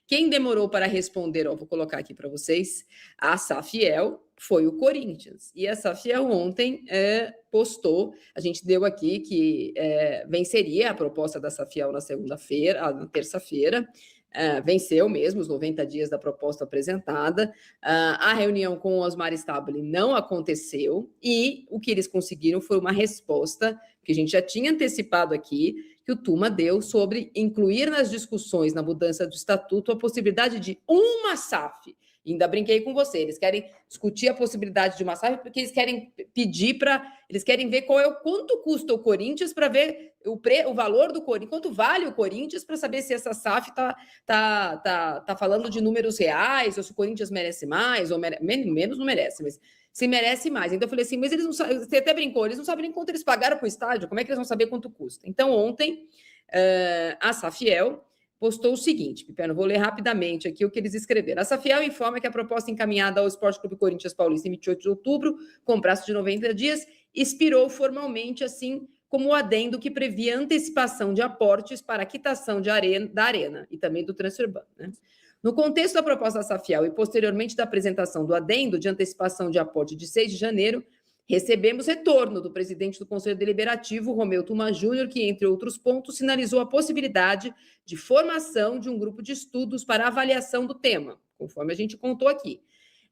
Quem demorou para responder, ó, vou colocar aqui para vocês, a Safiel foi o Corinthians. E a Safiel ontem postou, a gente deu aqui que venceria a proposta da Safiel na segunda-feira, na terça-feira, venceu mesmo os 90 dias da proposta apresentada. A reunião com o Osmar Stabile não aconteceu e o que eles conseguiram foi uma resposta que a gente já tinha antecipado aqui, que o Tuma deu sobre incluir nas discussões, na mudança do estatuto, a possibilidade de uma SAF. Ainda brinquei com você, eles querem discutir a possibilidade de uma SAF porque eles querem pedir eles querem ver quanto custa o Corinthians para ver o valor do Corinthians, quanto vale o Corinthians para saber se essa SAF tá falando de números reais, ou se o Corinthians merece mais, ou menos não merece, mas se merece mais. Então eu falei assim, mas eles não sabem, você até brincou, eles não sabem nem quanto eles pagaram para o estádio, como é que eles vão saber quanto custa? Então ontem a Safiel postou o seguinte, Piperno, vou ler rapidamente aqui o que eles escreveram. A Safiel informa que a proposta encaminhada ao Esporte Clube Corinthians Paulista em 28 de outubro, com prazo de 90 dias, expirou formalmente, assim como o adendo que previa antecipação de aportes para a quitação da arena e também do Transferban, né? No contexto da proposta da Safiel e posteriormente da apresentação do adendo de antecipação de aporte de 6 de janeiro, recebemos retorno do presidente do Conselho Deliberativo, Romeu Tuma Júnior, que, entre outros pontos, sinalizou a possibilidade de formação de um grupo de estudos para avaliação do tema, conforme a gente contou aqui.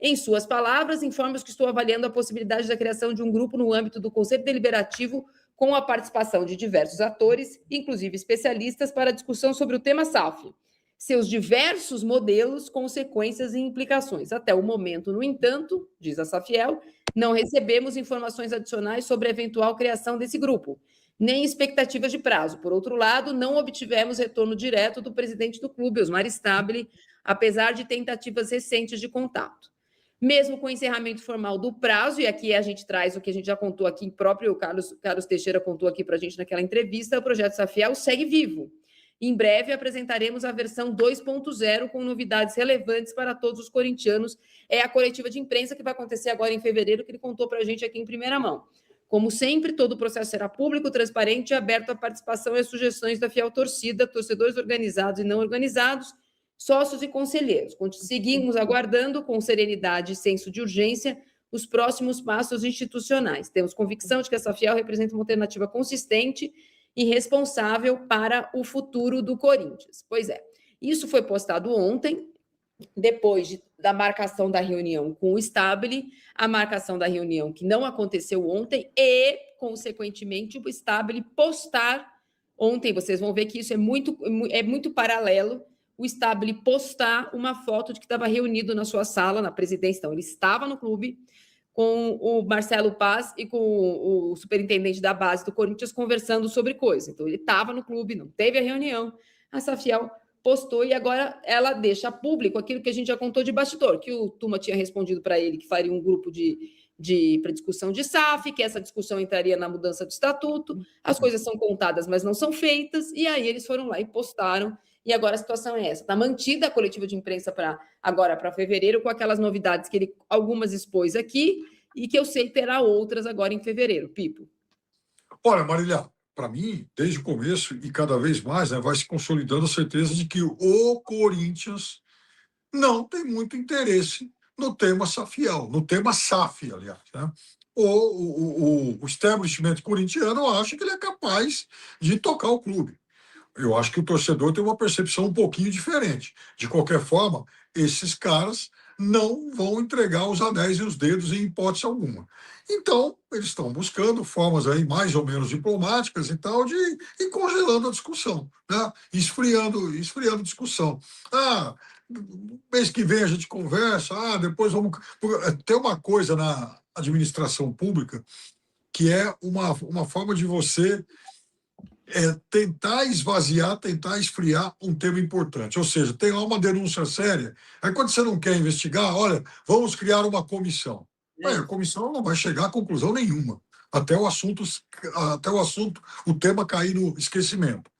Em suas palavras, informo que estou avaliando a possibilidade da criação de um grupo no âmbito do Conselho Deliberativo com a participação de diversos atores, inclusive especialistas, para discussão sobre o tema SAF, seus diversos modelos, consequências e implicações. Até o momento, no entanto, diz a Safiel, não recebemos informações adicionais sobre a eventual criação desse grupo, nem expectativas de prazo. Por outro lado, não obtivemos retorno direto do presidente do clube, Osmar Stabile, apesar de tentativas recentes de contato. Mesmo com o encerramento formal do prazo, e aqui a gente traz o que a gente já contou aqui, próprio Carlos Teixeira contou aqui para a gente naquela entrevista, o projeto Safiel segue vivo. Em breve apresentaremos a versão 2.0 com novidades relevantes para todos os corintianos. É a coletiva de imprensa que vai acontecer agora em fevereiro, que ele contou para a gente aqui em primeira mão. Como sempre, todo o processo será público, transparente e aberto à participação e às sugestões da fiel torcida, torcedores organizados e não organizados, sócios e conselheiros. Seguimos aguardando com serenidade e senso de urgência os próximos passos institucionais. Temos convicção de que essa fiel representa uma alternativa consistente e responsável para o futuro do Corinthians. Pois é, isso foi postado ontem, depois da marcação da reunião com o Stabile, a marcação da reunião que não aconteceu ontem e, consequentemente, o Stabile postar ontem, vocês vão ver que isso é muito paralelo, o Stabile postar uma foto de que estava reunido na sua sala, na presidência. Então, ele estava no clube com o Marcelo Paz e com o superintendente da base do Corinthians conversando sobre coisa. Então, ele estava no clube, não teve a reunião, a Safiel postou e agora ela deixa público aquilo que a gente já contou de bastidor, que o Tuma tinha respondido para ele que faria um grupo para discussão de SAF, que essa discussão entraria na mudança do estatuto, as coisas são contadas, mas não são feitas, e aí eles foram lá e postaram, e agora a situação é essa. Está mantida a coletiva de imprensa agora para fevereiro, com aquelas novidades que ele algumas expôs aqui, e que eu sei terá outras agora em fevereiro. Pipo. Olha, Marília, para mim, desde o começo, e cada vez mais, né, vai se consolidando a certeza de que o Corinthians não tem muito interesse no tema Safiel, no tema SAF, aliás. Né? O establishment corintiano acha que ele é capaz de tocar o clube. Eu acho que o torcedor tem uma percepção um pouquinho diferente. De qualquer forma, esses caras não vão entregar os anéis e os dedos em hipótese alguma. Então, eles estão buscando formas aí mais ou menos diplomáticas e tal de ir congelando a discussão, né? Esfriando a discussão. Mês que vem a gente conversa, depois vamos... Tem uma coisa na administração pública que é uma forma de você tentar esvaziar, tentar esfriar um tema importante. Ou seja, tem lá uma denúncia séria, aí quando você não quer investigar, olha, vamos criar uma comissão. A comissão não vai chegar a conclusão nenhuma, até o tema cair no esquecimento.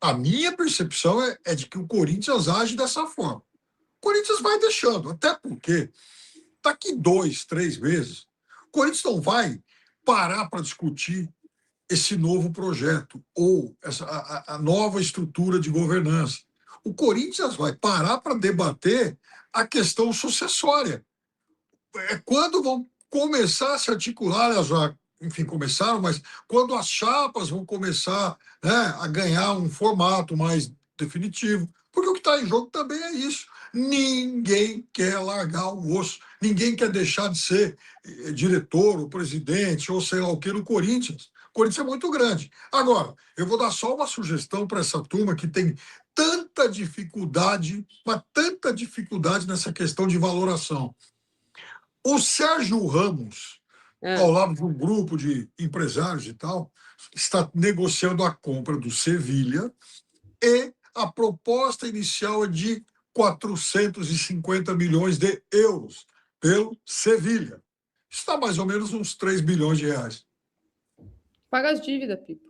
A minha percepção é de que o Corinthians age dessa forma. O Corinthians vai deixando, até porque daqui 2, 3 meses, o Corinthians não vai parar para discutir esse novo projeto ou a nova estrutura de governança. o Corinthians vai parar para debater a questão sucessória. É quando vão começar a se articular, elas já, enfim, começaram, mas quando as chapas vão começar, né, a ganhar um formato mais definitivo. Porque o que está em jogo também é isso. Ninguém quer largar o osso, ninguém quer deixar de ser diretor, ou presidente, ou sei lá o que, no Corinthians. O Corinthians é muito grande. Agora, eu vou dar só uma sugestão para essa turma que tem tanta dificuldade, mas tanta dificuldade nessa questão de valoração. O Sérgio Ramos, ao lado de um grupo de empresários e tal, está negociando a compra do Sevilha e a proposta inicial é de 450 milhões de euros pelo Sevilha. Está mais ou menos uns 3 bilhões de reais. Paga as dívidas, Pipo.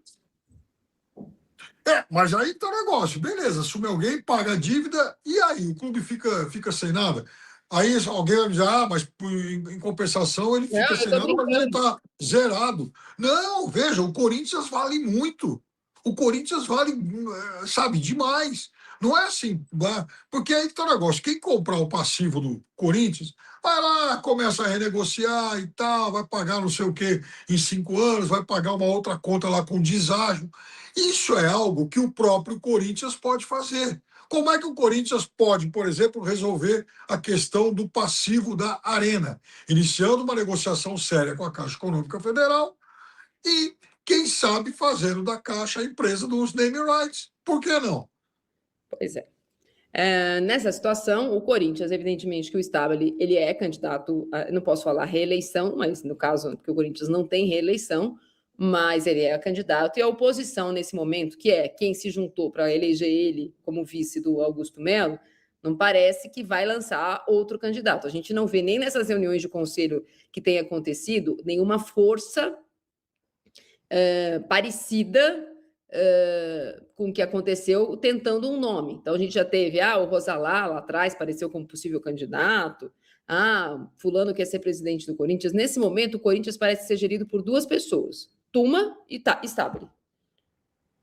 Mas aí tá o negócio. Beleza, assume alguém, paga a dívida, e aí o clube fica sem nada. Aí alguém vai dizer, mas em compensação ele fica sem nada, mas ele está zerado. Não, veja, o Corinthians vale muito. O Corinthians vale, sabe, demais. Não é assim, porque aí está o negócio. Quem comprar o passivo do Corinthians, vai lá, começa a renegociar e tal, vai pagar não sei o quê em 5 anos, vai pagar uma outra conta lá com deságio. Isso é algo que o próprio Corinthians pode fazer. Como é que o Corinthians pode, por exemplo, resolver a questão do passivo da Arena? Iniciando uma negociação séria com a Caixa Econômica Federal e, quem sabe, fazendo da Caixa a empresa dos name rights. Por que não? Pois é. Nessa situação, o Corinthians, evidentemente que o Stabile, ele é candidato, não posso falar reeleição, mas no caso, porque o Corinthians não tem reeleição, mas ele é candidato, e a oposição nesse momento, que é quem se juntou para eleger ele como vice do Augusto Melo, não parece que vai lançar outro candidato. A gente não vê nem nessas reuniões de conselho que tem acontecido nenhuma força parecida com o que aconteceu tentando um nome. Então, a gente já teve, o Rosalá lá atrás apareceu como possível candidato, fulano quer ser presidente do Corinthians. Nesse momento, o Corinthians parece ser gerido por 2 pessoas, Tuma e Stabile.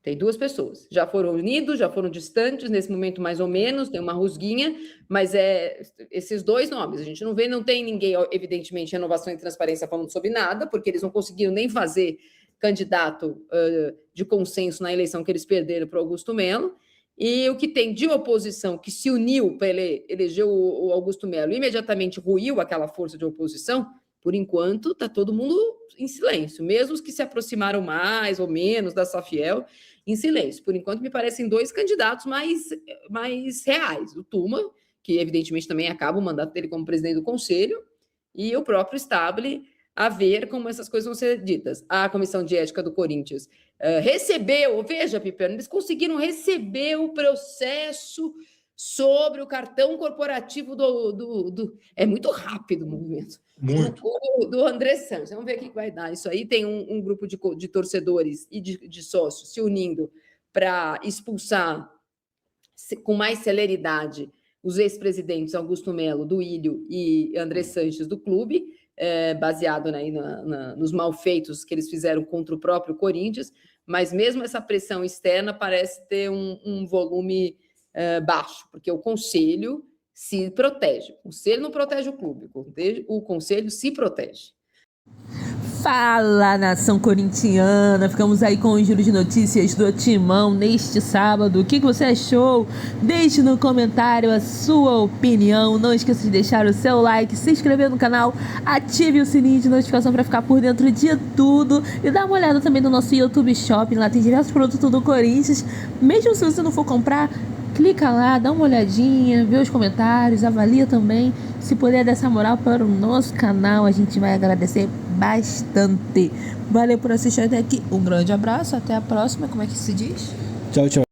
Tem 2 pessoas. Já foram unidos, já foram distantes, nesse momento mais ou menos, tem uma rusguinha, mas esses 2 nomes. A gente não tem ninguém, evidentemente, Renovação e Transparência falando sobre nada, porque eles não conseguiram nem fazer candidato de consenso na eleição que eles perderam para o Augusto Melo, e o que tem de oposição que se uniu para eleger o Augusto Melo, imediatamente ruiu aquela força de oposição. Por enquanto, está todo mundo em silêncio, mesmo os que se aproximaram mais ou menos da Safiel, em silêncio. Por enquanto, me parecem 2 candidatos mais reais. O Tuma, que evidentemente também acaba o mandato dele como presidente do Conselho, e o próprio Stabile, a ver como essas coisas vão ser ditas. A Comissão de Ética do Corinthians recebeu, veja, Piperno, eles conseguiram receber o processo sobre o cartão corporativo é muito rápido o movimento. Muito. Do André Santos. Vamos ver o que vai dar. Isso aí tem um grupo de torcedores e de sócios se unindo para expulsar com mais celeridade os ex-presidentes Augusto Melo, do Ilho, e André Sanches, do clube, baseado nos malfeitos que eles fizeram contra o próprio Corinthians, mas mesmo essa pressão externa parece ter um volume baixo, porque o Conselho se protege. O Conselho não protege o clube, o Conselho se protege. Fala, nação corintiana, ficamos aí com o giro de notícias do Timão neste sábado. O que você achou? Deixe no comentário a sua opinião. Não esqueça de deixar o seu like, se inscrever no canal, ative o sininho de notificação para ficar por dentro de tudo e dá uma olhada também no nosso YouTube Shopping. Lá tem diversos produtos do Corinthians. Mesmo se você não for comprar, clica lá, dá uma olhadinha, vê os comentários, avalia também. Se puder dar essa moral para o nosso canal, a gente vai agradecer bastante. Valeu por assistir até aqui. Um grande abraço, até a próxima. Como é que se diz? Tchau, tchau.